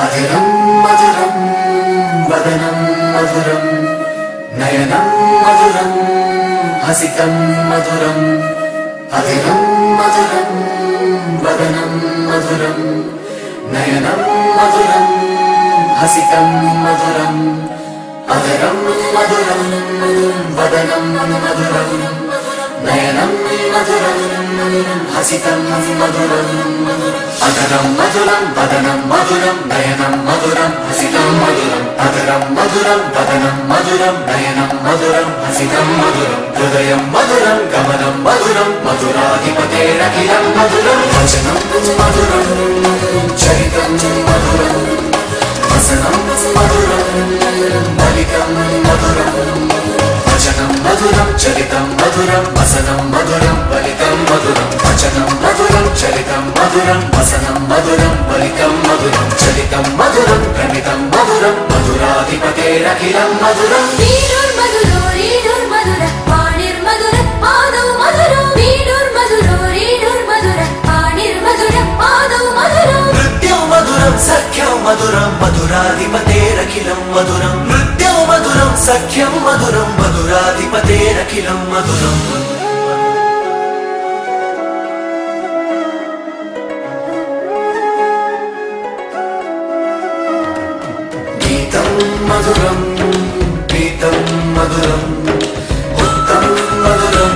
అధరం మధురం వదనం మధురం నయనం మధురం హసితం మధురం అధరం మధురం వదనం మధురం నయనం మధురం హసితం మధురం అధరం మధురం వదనం మధురం నయనం మధురం హసితం మధురం అధరం మధురం వదనం మధురం నయనం మధురం హసితం మధురం అధరం మధురం వదనం మధురం నయనం మధురం హసితం మధురం హృదయం మధురం గమనం మధురం మధురాధిపతేరఖిలం మధురం వచనం మధురం చరితం మధురం వసనం మధురం బలికం మధురం వచనం మధురం చరితం మధురం వసనం మధురం బలికం మధురం వచనం మధురం చరితం మధురం వసనం మధురం బలికం మధురం చరితం మధురం ప్రణితం మధురం మధురాధిపతేరఖిలం మధురం మధురో రీడుర్ మధుర పాణిర్ మధుర పాదౌ మధురో రీడుర్ మధురో రీడుర్ మధుర పాణిర్ మధుర పాదౌ మధురో నృత్యం మధురం సఖ్యం మధురం మధురాధిపతేరఖిలం మధురం నృత్యం మధురం సఖ్యం మధురం మధురాధిపతేరఖిలం మధురం గీతం మధురం ప్రీతం మధురం ఉత్తం మధురం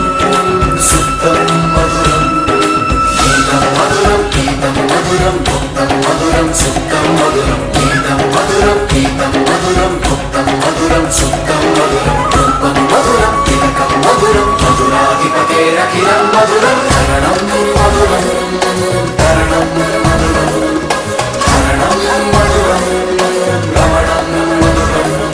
సుప్తం మధురం గీతం మధురం గీతం మధురం ఉత్తం మధురం సుప్తం మధురం గీతం మధురం గీతం మధురం ఉత్తం మధురం సుప్తం మధురం రూపం మధురం తిలకం మధురం మధురాధిపతేరఖిలం మధురం హరణం మధురం కరణం మధురం హరణం మధురం రమణం మధురం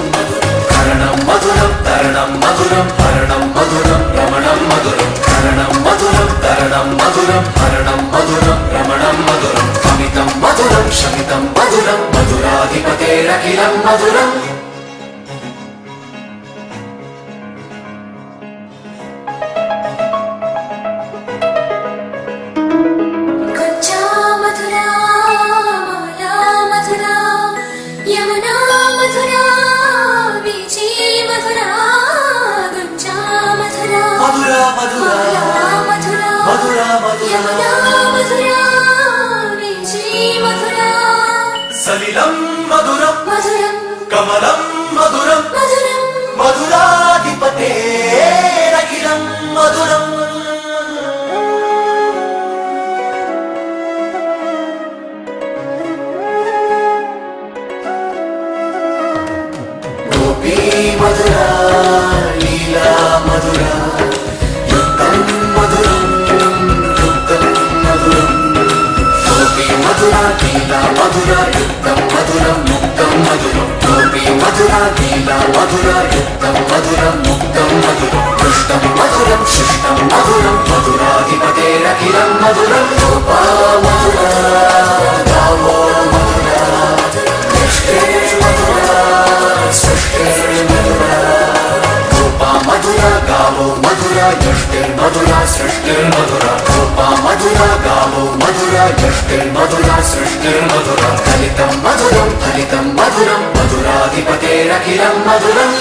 కరణం మధురం తరణం మధురం హరణం మధురం రమణం మధురం కరణం మధురం తరణం మధురం హరణం మధురం రమణం మధురం కమితం మధురం శమితం మధురం మధురాధిపతేరఖిలం మధురం గచ్చా మధురా మాలా మధురా యమునా మధురా వీచీ మధురా గచ్చా మధురా మధురా మధురా మధురా మధురా మధురా యమునా మధురా వీచీ మధురా సలిలం మధురం మధురం కమలం మధురం మధురం మధురాధిపతేరఖిలం మధురం గోపీ మధురా లీలా మధురా యుక్తం మధురం యుక్తం మధురం గోపీ మధురా లీలా మధురా యుక్తం మధురం ముక్తం మధురం గోపీ మధురా లీలా మధురా యుక్తం మధురం ముక్తం మధురం దృష్టం మధురం శిష్టం మధురం మధురాధిపతేరఖిలం మధురం గోపా మధురా గావో మధురా యష్టే మధురా సృష్టే మధురా గోపా మధురా గావో మధురా యష్టిర్మధురా సృష్టిర్మధురా గోపా మధురా గావో మధురా యష్టిర్మధురా సృష్టిర్మధురా కలితం మధురం ఫలితం మధురం మధురాధిపతేరఖిలం మధురం